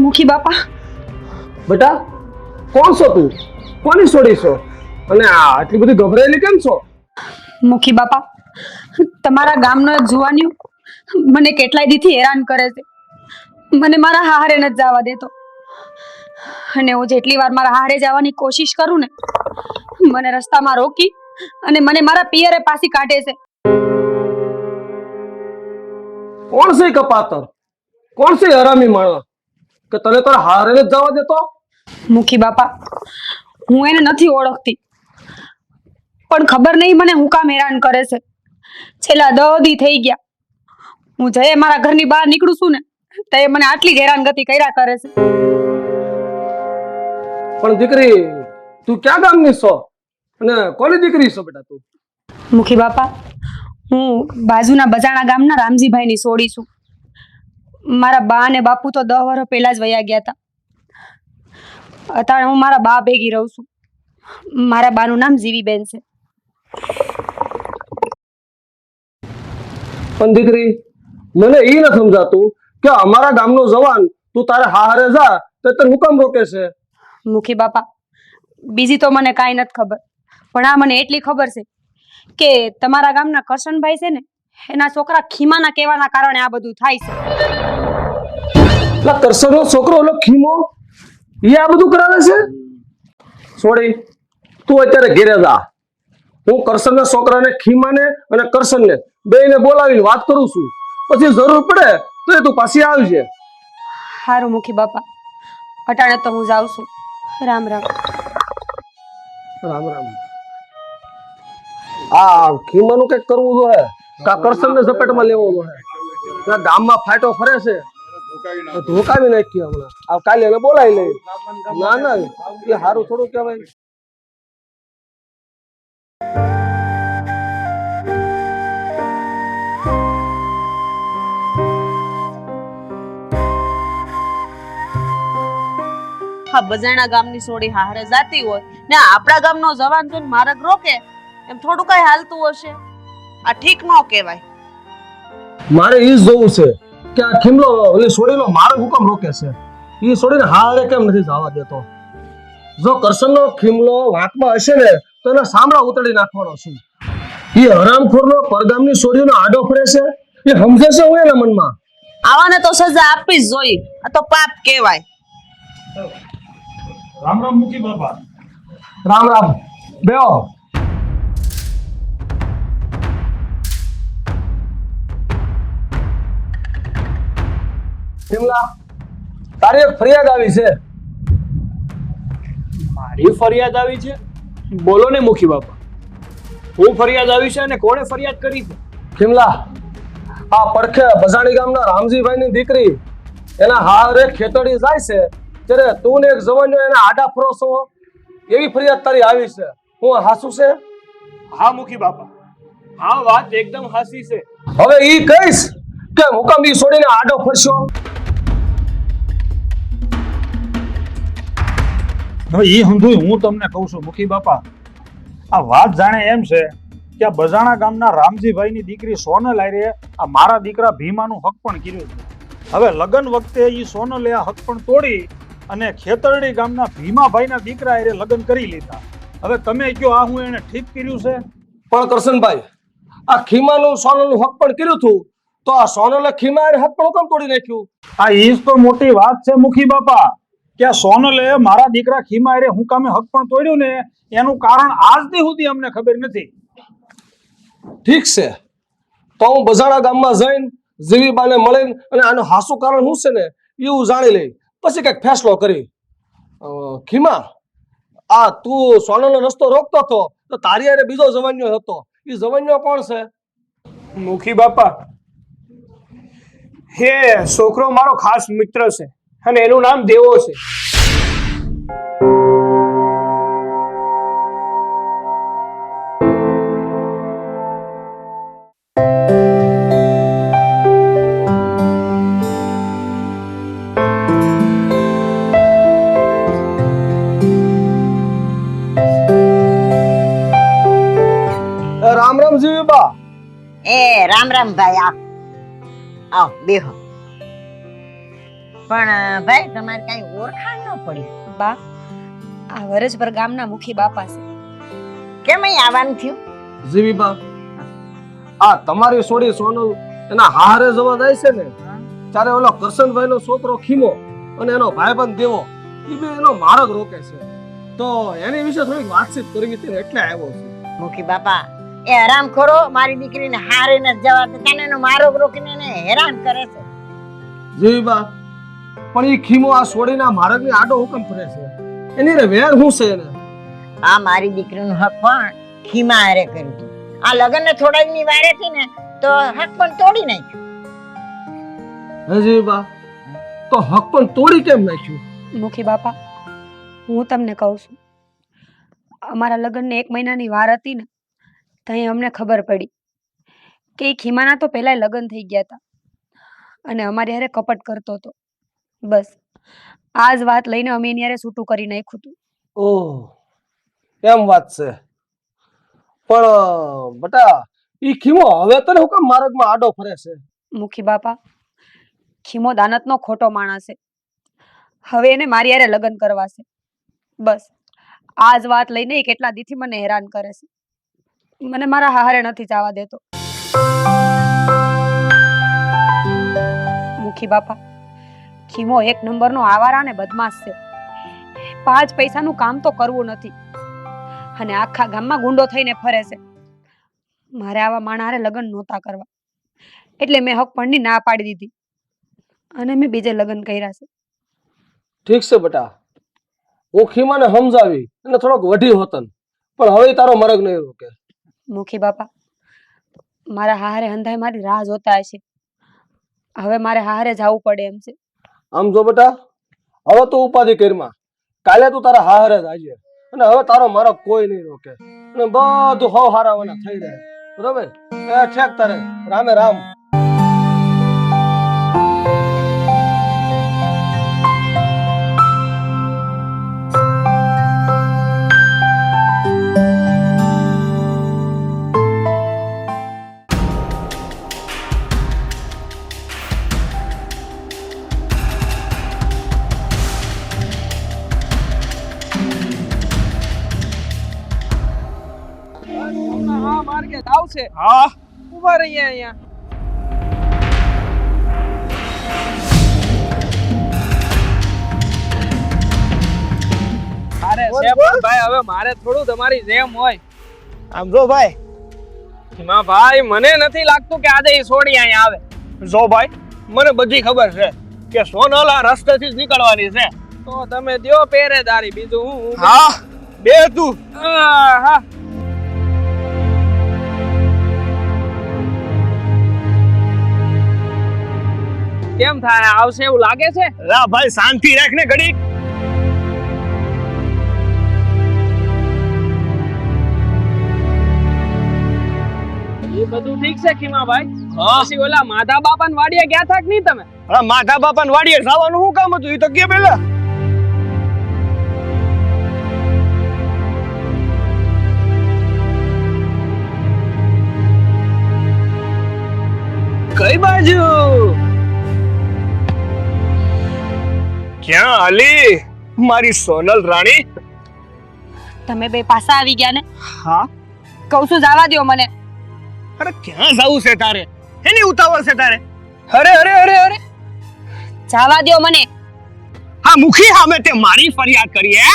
મુખી બાપા, બેટા કોણ છો તું? કોની છોડી છો? અને આટલી બધી ગભરાયેલી કેમ છો? મુખી બાપા, તમારા ગામનો એક જુવાનિયો મને કેટલાય દીથી હેરાન કરે છે. મને મારા હારે નથી જવા દેતો, અને હું જેટલી વાર મારા હારે જવાની કોશિશ કરું ને, મને રસ્તામાં રોકી અને મને મારા પિયરે પાછી કાઢે છે. કોણ છે કપાતર? કોણ છે હરામી માણસ કે તને તારા હારે જ જવા દેતો? મુખી બાપા, હું એને નથી ઓળખતી, પણ ખબર નહીં મને હું કામ હેરાન કરે છે. છેલ્લા 10 દી થઈ ગયા, હું જઈએ મારા ઘરની બહાર નીકળું છું ને તો એ મને આટલી જ હેરાનગતિ કર્યા કરે છે. પણ દીકરી, તું ક્યાં ગામની છો અને કોની દીકરી છો બેટા તું? મુખી બાપા, હું બાજુના બજાણા ગામના રામજીભાઈની સોડી છું. મારા બા અને બાપુ તો 10 વર્ષ પહેલા જ વયા ગયા હતા. અત્યારે હું મારા બા ભેગી રહું છું. મારા બાનું નામ જીવીબેન છે. પણ દીકરી, મને એ ન સમજાતું કે અમારા ગામનો જવાન તું તારે હારે જા તો તને હું કામ રોકે છે? મુખી બાપા, બીજી તો મને કાંઈ નથી ખબર, પણ આ મને એટલી ખબર છે કે તમારા ગામના કરશનભાઈ છે ને, એના છોકરા ખીમાના કહેવાના કારણે આ બધું થાય છે. એટલે કરશનનો છોકરો ઓલો ખીમો એ આ બધું કરાવે છે? છોડી, તું અત્યારે ઘેરે જા. હું કરશનના છોકરાને ખીમાને અને કરશનને બેયને બોલાવીને વાત કરું છું. પછી જરૂર પડે તો તું પાછી આવજે. સારું મુખી બાપા, અટાણે તો હું જાઉં છું. રામ રામ. રામ રામ. આ ખીમાનું કઈક કરવું જોઈએ, કા કરશનને ઝપેટમાં લેવો જોઈએ. ગામમાં ફાટો ફરે છે, ધોકાવી નાખ્યો હમણાં. આ કાલે એને બોલાવી લે. ના ના, એ સારું થોડું કહેવાય. હા, બજાણા ગામની સોડી હારે જાતી હોય ને આપણા ગામનો જવાન જોઈને માર્ગ રોકે, એમ થોડું કઈ હાલતું હશે? આ ઠીક ન કહેવાય. મારે ઈ જ જોવું છે કે આ ખીમલો ઓલી સોડીનો મારો હુકમ રોકે છે. ઈ સોડીને હારે કેમ નથી જવા દેતો? જો કરશનનો ખીમલો વાંકમાં હશે ને તો એના સાંભળા ઉતરી નાખવાનો છું. ઈ હરામખોરનો પરગામની સોડીનો આડો ફરે છે, એ સમજે છે હું એના મનમાં? આવાને તો સજા આપવી જ જોઈએ. આ તો પાપ કહેવાય. રામ રામ મુખી બાપા. રામ રામ. બેહો. ખીમલા, તારી એક ફરિયાદ આવી છે. મારી ફરિયાદ આવી છે? બોલો ને મુખી બાપા, હું ફરિયાદ આવી છે અને કોણે ફરિયાદ કરી છે? ખીમલા, આ પડખે બજાણી ગામના રામજીભાઈની દીકરી એના હારે ખેતડી જાય છે ત્યારે તું ને એક જવાનનો એના આડા ફરો છો, એવી ફરિયાદ તારી આવી છે. હું હાસુ છે? હા મુખી બાપા, આ વાત એકદમ હાસી છે. હવે ઈ કહીશ કે હુકમ ઈ છોડીને આડો ફરશો? હવે એ સમજુ હું તમને કહું છું મુખી બાપા, આ વાત જાણે એમ છે કે આ બજાણા ગામના રામજીભાઈની દીકરી સોનલ આરે આ મારા દીકરા ભીમાનું હક પણ કર્યું છે. હવે લગ્ન વખતે ઈ સોનલે આ હક પણ તોડી અને ખેતરડી ગામના ભીમાભાઈના દીકરા આરે લગ્ન કરી લીધા. હવે તમે કયો આ હું એને ઠીક કર્યું છે? પણ કરશનભાઈ, આ ખીમાનું સોનલનું હક પણ કર્યું હતું, તો આ સોનલે ખીમા હારે હક પણ કેમ તોડી નાખ્યું? આ ઈ જ તો મોટી વાત છે મુખી બાપા, કે આ સોનલે મારા દીકરા ખીમા હારે હું કામે હક પણ તોડ્યું ને એનું કારણ આજ દી સુધી અમને ખબર નથી. ઠીક છે, તો હું બજાણા ગામમાં જઈને જીવીબાને મળીને અને આનું હાસું કારણ શું છે ને એવું જાણી લઈ, પછી કઈક ફેસલો કરી. ખીમા, આ તું સોનલનો રસ્તો રોકતો હતો તો તારી હારે બીજો જવાન્યો હતો, એ જવાન્યો કોણ છે? મુખી બાપા, હે છોકરો મારો ખાસ મિત્ર છે અને એનું નામ દેવો છે. રામ રામ જીવીબા. એ રામ રામ ભાઈ, આવ બેહો. પણ ભાઈ તમારે કઈ ઓળખાણ ન પડી. બા આ વરસભર ગામના મુખી બાપા છે. કેમ અહીં આવવાનું થયું? જીવીબા આ તમારી સોડી સોનલ એના હારે જવા જાય છે ને ત્યારે ઓલો કરશનભાઈ નો છોકરો ખીમો અને એનો ભાઈબંધ દેવો એ બે એનો માર્ગ રોકે છે તો એની વિશે થોડીક વાતચીત કરવી હતી ને એટલે આવ્યો છું. મુખી બાપા એ હરામખોરો મારી દીકરીને હારે ન જવા દેતા ને એનો મારો રોકીને એને હેરાન કરે છે. જીવીબા પણ એ ખીમો આ સોડીના માર્ગની આડો હુકમ ફરે છે એની રે વેર શું છે એને? આ મારી દીકરીનું હક પણ ખીમા હારે કર્યું હતું. આ લગ્નને થોડા ની વારે થી ને તો હક પણ તોડી નાખ્યું. હે જીવીબા તો હક પણ તોડી કેમ નાખ્યું? મુખી બાપા હું તમને કહું છું, અમારા લગ્નને 1 મહિનાની વાર હતી ને ત્યાં અમને ખબર પડી કે એ ખીમાના તો પહેલા લગ્ન થઈ ગયા હતા અને અમારી હારે કપટ કરતો હતો. બસ આ જ વાત લઈને અમે એની હારે છૂટું કરી નાખ્યું હતું. ઓહ એમ વાત છે. પણ બટા ઈ ખીમો હવે તને હુકમ માર્ગમાં આડો ફરે છે? મુખી બાપા ખીમો દાનતનો ખોટો માણસ છે. હવે એને મારી હારે લગ્ન કરવા છે. બસ આ જ વાત લઈને એ કેટલા દીથી મને હેરાન કરે છે. મને મારા હારે નથી જવા દેતો. મુખી બાપા ખીમો 1 નંબરનો આવારા ને બદમાશ છે. 5 પૈસાનું કામ તો કરવું નથી અને આખા ગામમાં ગુંડો થઈને ફરે છે. મારે આવા માણા હારે લગ્ન નહોતા કરવા એટલે મેં હક પણની ના પાડી દીધી અને મેં બીજે લગ્ન કર્યા છે. ઠીક છે બટા હું ખીમાને સમજાવી અને થોડોક વઢી હોતન પણ હવે તારો મરગ નહીં રોકે. મુખી બાપા મારા હારે હંધાઈ મારી રાહ જોતા હશે. હવે મારે હારે જવું પડે એમ છે. આમ જો બટા હવે તું ઉપાધિ કરીમાં કાલે તું તારા હારે જ આવજે અને હવે તારો મરગ કોઈ નહીં રોકે અને બધું હવ હારાવાના થઈ રહે. બરોબર? એ ઠેક તારે રામે રામ. હા માર્ગે આવશે. હા ઉભા રહીએ અહીંયા. અરે છે પણ ભાઈ હવે મારે થોડું તમારી જેમ હોય. આમ જો ભાઈ એમાં ભાઈ મને નથી લાગતું કે આજે ઈ સોડી અહીંયા આવે. જો ભાઈ મને બધી ખબર છે કે સોનલ આ રસ્તેથી જ નીકળવાની છે. તો તમે દ્યો પહેરેદારી બીજું હું હા બે તું હા કેમ થાય આવશે એવું લાગે છે? લા ભાઈ શાંતિ રાખ ને ઘડીક. એ બધું ઠીક છે ખીમાભાઈ. હા પછી ઓલા માધા બાપાને વાડીએ ગયા હતા કે નહીં તમે? હા માધા બાપાને વાડીએ જવાનું શું કામ હતું એ તો કે પેલા કઈ બાજુ ક્યાં આલી મારી સોનલ રાણી? તમે બે પાછા આવી ગયા ને? હા કહું છું જવા દ્યો મને. અરે ક્યાં જાવું છે તારે? એની ઉતાવળ છે તારે? અરે અરે અરે અરે જવા દ્યો મને. હા મુખી સામે તે મારી ફરિયાદ કરી હે?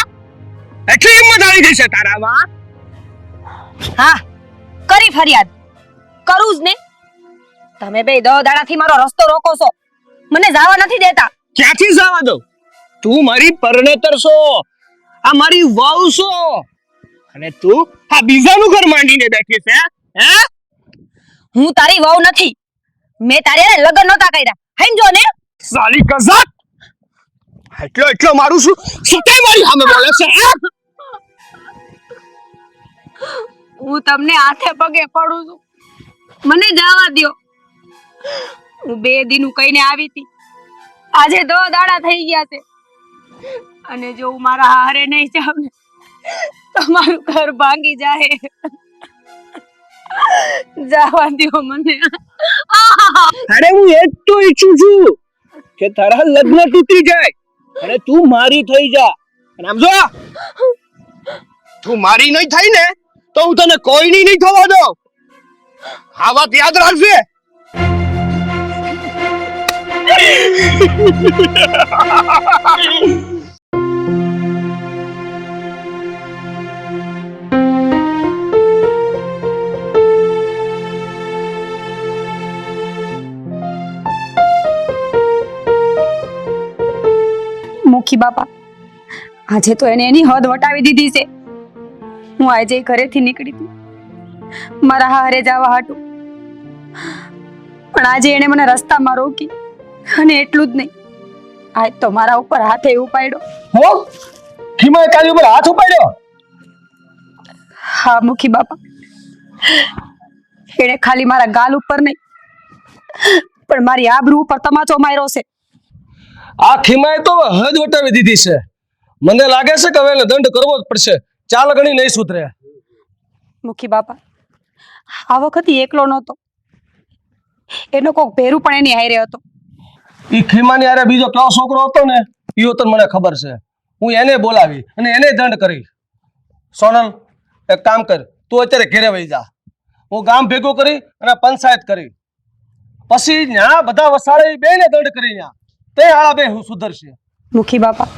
એટલી હિંમત આવી ગઈ છે તારામાં? હા કરી ફરિયાદ કરું જ ને. તમે બે 10 દાડાથી મારો રસ્તો રોકો છો. મને જવા નથી દેતા. ક્યાંથી જવા દઉં? તું મારી પરણેતર છો, આ મારી વહુ છો અને તું આ બીજાનું ઘર માંડીને બેઠી છે હે? હું તારી વહુ નથી. મેં તારી હારે લગ્ન નહોતા કર્યા. સમજો ને? સાલી કઝાત એટલો મારું શું સતે મારી સામે બોલે છે હે? હું તમને હાથે પગે પડું છું. મને જવા દ્યો. હું 2 દિન કહીને આવી હતી. આજે 2 દાડા થઈ ગયા છે અને જો હું મારા હારે નહીં જાઉં ને તો મારું ઘર ભાંગી જાય. જવા દ્યો મને. અરે હું એ જ તો ઈચ્છું છું કે તારા લગ્ન તૂટી જાય અને તું મારી થઈ જા. અને આમ જો, તું મારી નહીં થઈ ને તો હું તને કોઈની નહીં થવા દઉં. આ વાત યાદ રાખજે. મુખી બાપા, આજે તો એને એની હદ વટાવી દીધી છે. હું આજે ઘરેથી નીકળી હતી મારા હારે જવા હાટું, પણ આજે એને મને રસ્તામાં રોકી. અને એટલું જ નહીં, આજ તો મારા ઉપર હાથે ઉપાડ્યો. હો ખીમાએ તારી ઉપર હાથ ઉપાડ્યો? હા મુખી બાપા, એણે ખાલી મારા ગાલ ઉપર નહીં પણ મારી આબરૂ ઉપર તમાચો માર્યો છે. આ ખીમાએ તો હદ વટાવી દીધી છે. મને લાગે છે કે હવે એને દંડ કરવો જ પડશે. ચાલ ગણી નહીં સુધરે. મુખી બાપા, આ વખત એકલો નહોતો, એનો કોક ભેરું પણ એની હારે હતો. ઈ ખીમાની હારે બીજો કયો છોકરો હતો ને, ઈ તો મને ખબર છે. હું એને બોલાવી અને એને દંડ કરી. સોનલ, એક કામ કર, તું અત્યારે ઘેરે વહી જા. હું ગામ ભેગું કરી અને પંચાયત કરી, પછી ન્યા બધા વસાડે બેને દંડ કરી ન્યા તે આળા બે સુધરશે. મુખી બાપા,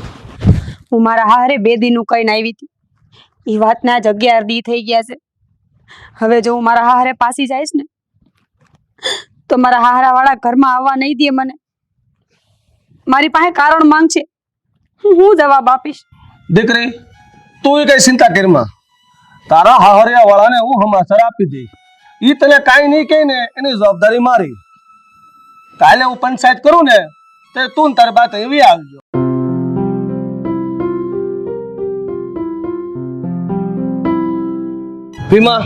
હું મારા હારે 2 દીનું કહીને આવી હતી. એ વાતના જ 11 દી થઈ ગયા છે. હવે જો હું મારા હારે પાછી જઈશ ને તો મારા હારા વાળા ઘરમાં આવવા નહીં દે મને. મારી પાસે કારણ માંગશે, હું જવાબ આપીશ. દીકરી, તું કઈ ચિંતા કરીમાં. તારા હાહરિયા વાળાને હું સમાચાર આપી દઈશ. ઈ તને કાંઈ નહીં કહે ને એની જવાબદારી મારી. કાલે હું પંચાયત કરું ને તે તું તારી બાત એવી આવજો. ભીમા,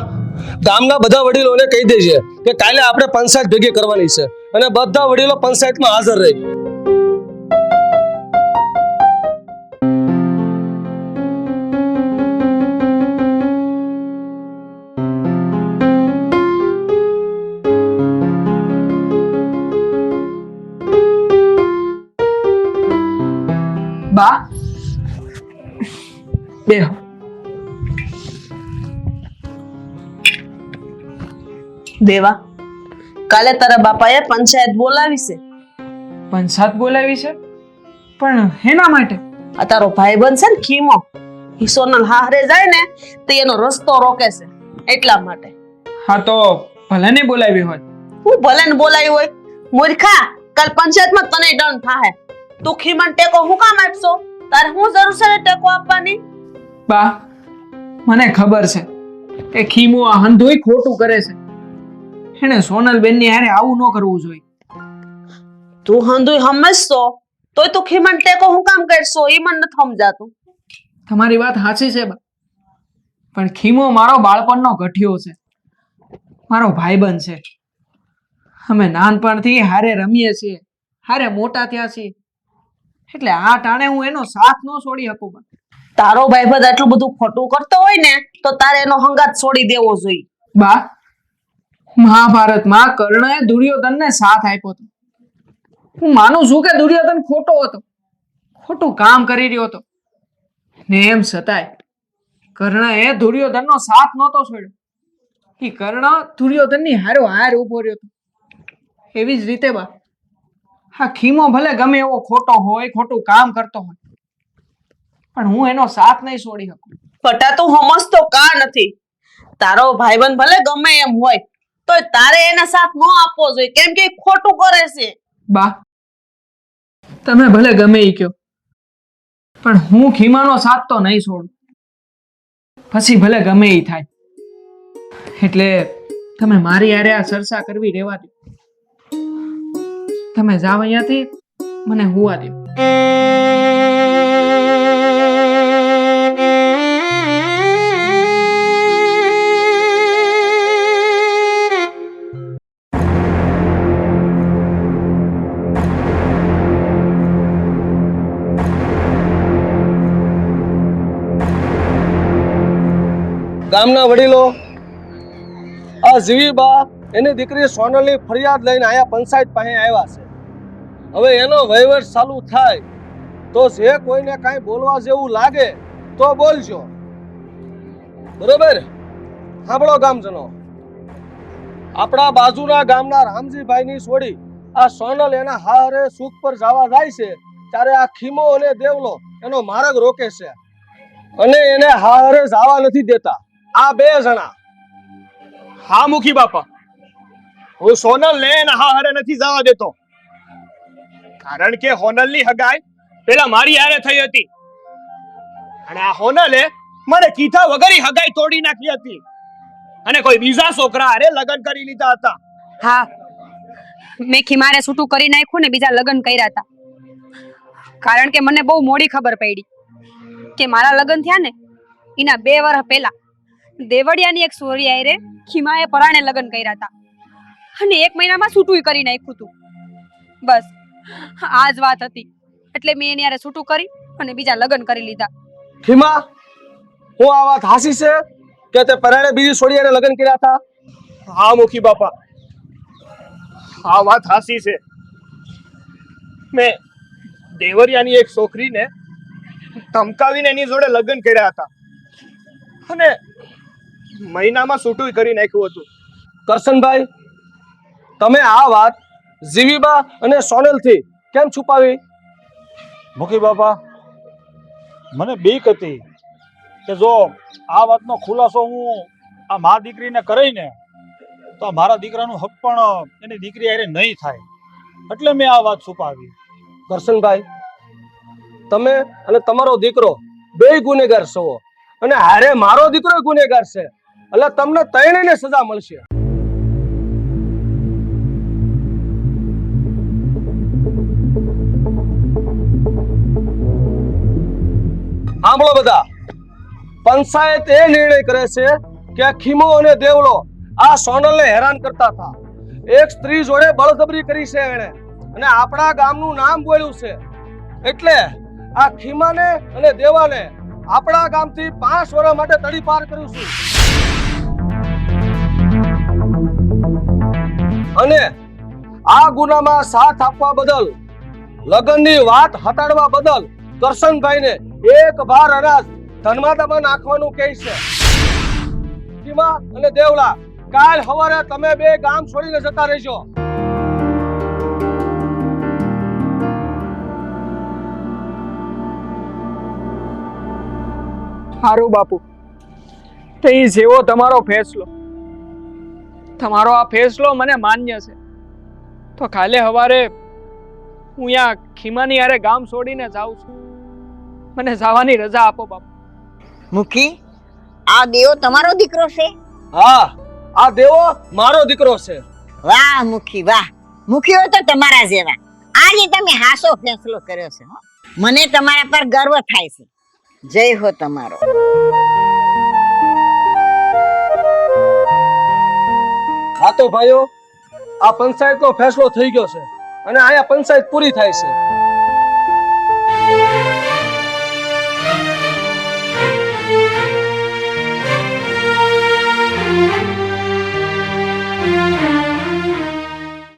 ગામના બધા વડીલોને કહી દેજે કે કાલે આપણે પંચાયત ભેગી કરવાની છે અને બધા વડીલો પંચાયતમાં હાજર રહે. બા બેહો. દેવા, કાલે તારા બાપાએ પંચાયત બોલાવી છે. પંચાયત બોલાવી છે? પણ હેના માટે? આ તારો ભાઈબંધ છે ને ખીમો, ઈ સોનલ હારે જાય ને તો એનો રસ્તો રોકે છે એટલા માટે. હા તો ભલે ને બોલાવી હોય. હું ભલે ને બોલાવી હોય, મૂર્ખા, કાલ પંચાયતમાં તને દંડ થાહે. તું ખીમન ટેકો હું કામ આપશો? તારે હું જરૂર છે ટેકો આપવાની? બા, મને ખબર છે કે ખીમો આ હંધોય ખોટું કરે છે. એને સોનલ બેન ની હારે આવું ન કરવું જોઈએ. તું હંધુય સમજશો તોય તું ખીમન ટેકો હું કામ કરશો એ મને નથી સમજાતું. તમારી વાત સાચી છે બા, પણ ખીમો મારો બાળપણનો ગઠિયો છે, મારો ભાઈબંધ છે. અમે નાનપણથી હારે રમીએ છીએ, હારે મોટા થયા છીએ, એટલે આ ટાણે હું એનો સાથ ન છોડી શકું. બા, તારો ભાઈબંધ આટલું બધું ખોટું કરતો હોય ને તો તારે એનો હંગાત છોડી દેવો જોઈએ. બા, મહાભારતમાં કર્ણએ દુર્યોધનને સાથ આપ્યો હતો. હું માનું છું કે દુર્યોધન ખોટો હતો, ખોટું કામ કરી રહ્યો હતો, ને એમ છતાંય કર્ણએ દુર્યોધનનો સાથ નહોતો છોડ્યો. એ કર્ણ દુર્યોધનની હારો હાર ઉભો રહ્યો હતો. એવી જ રીતે બા, હા ખીમો ભલે ગમે એવો ખોટો હોય, ખોટું કામ કરતો હોય, પણ હું એનો સાથ નહીં છોડી શકું. ફટા તું સમજતો કા નથી? તારો ભાઈબંધ ભલે ગમે એમ હોય તો તારે એને સાથ ન આપવો જોઈએ, કેમ કે ખોટું કરે છે. બા, તમે ભલે ગમે ઈ કયો, પણ હું ખીમાનો સાથ તો નહીં છોડું. પછી ભલે ગમે ઈ થાય. એટલે તમે મારી હારે આ ચર્ચા કરવી રહેવા દો. તમે જાઓ અહીંયાથી, મને હુવા દો. ગામના વડીલો, આ જીવીબા એની દીકરી સોનલની ફરિયાદ લઈને આયા પંચાયત પાસે આવ્યા છે. હવે એનો વહીવટ ચાલુ થાય તો જે કોઈને કાંઈ બોલવા જેવું લાગે તો બોલજો, બરોબર? સાંભળો ગામજનો, આપણા બાજુના ગામના રામજીભાઈની છોડી આ સોનલ એના હારે સુખ પર જવા જાય છે ત્યારે આ ખીમો અને દેવલો એનો માર્ગ રોકે છે અને એને હારે જવા નથી દેતા આ બે જણા. હા મુખી બાપા, હું સોનલ ને એના હારે નથી જવા દેતો, કારણ કે હોનલની હગાઈ પેલા મારી હારે થઈ હતી અને આ હોનલે મને કીધા વગર ઈ હગાઈ તોડી નાખી હતી અને કોઈ બીજા છોકરા હારે લગ્ન કરી લીધા હતા. હા, મેં ખીમારે છૂટું કરી નાખ્યું ને બીજા લગ્ન કર્યા હતા, કારણ કે મને બહુ મોડી ખબર પડી કે મારા લગ્ન થયા ને એના 2 વર્ષ પહેલા દેવડિયાની એક સોરી આયરે ખીમાએ પરાણે લગ્ન કર્યા હતા અને 1 મહિનામાં છૂટું કરી નાખ્યું હતું. બસ આ જ વાત હતી, એટલે મેં એની હારે છૂટું કરી અને બીજા લગ્ન કરી લીધા. ખીમા, હું આ વાત હાસી છે કે તે પરાણે બીજી છોડીને લગ્ન કર્યા હતા? હા મુખી બાપા, આ વાત હાસી છે. મેં દેવરિયાની એક છોકરીને ધમકાવીને એની જોડે લગ્ન કર્યા હતા અને મહિનામાં છૂટું કરી નાખ્યું હતું. કરશનભાઈ, તમે આ વાત જીવીબા અને સોનલથી કેમ છુપાવી? મુખી બાપા, મને બીક હતી કે જો આ વાતનો ખુલાસો હું આ મા દીકરીને કરીને તો આ મારા દીકરાનું હક પણ એની દીકરી હારે નહીં થાય, એટલે મેં આ વાત છુપાવી. કરશનભાઈ, તમે અને તમારો દીકરો બે ગુનેગાર છો અને હારે મારો દીકરો ગુનેગાર છે, એટલે તમને ત્રણેયને સજા મળશે. સાંભળો બધા, પંચાયત એ નિર્ણય કરે છે કે ખીમો અને દેવલો આ સોનલને હેરાન કરતા હતા. એક સ્ત્રી જોડે બળજબરી કરી છે એણે અને આપણા ગામનું નામ બોલ્યું છે, એટલે આ ખીમાને અને દેવાને આપણા ગામથી 5 વર્ષ માટે તડીપાર કર્યું છું અને આ ગુનામાં સાથ આપવા બદલ, લગ્નની વાત હટાડવા બદલ કરશનભાઈને 1 ભાર અનાજ ધનમાદામાં નાખવાનું કહે છે. ખીમા અને દેવલા, કાલ સવારે તમે બે ગામ છોડીને જતા રહેજો. હારું બાપુ, તે જેવો તમારો ફેસલો, તમારો આ ફેસલો મને માન્ય છે, તો કાલે સવારે હું અહીંયા ખીમાની હારે ગામ છોડીને જાઉં છું, મને જવાની રજા આપો બાપુ. મુખી, આ દેવો તમારો દીકરો છે? હા, આ દેવો મારો દીકરો છે. વાહ મુખી વાહ, મુખી હોય તો તમારા જેવા. આજે તમે હાસો ફેસલો કર્યો છે હો. મને તમારા પર ગર્વ થાય છે. જય હો તમારો. હા તો ભાઈઓ, આ પંચાયતનો ફેસલો થઈ ગયો છે અને અહીંયા પંચાયત પૂરી થાય છે.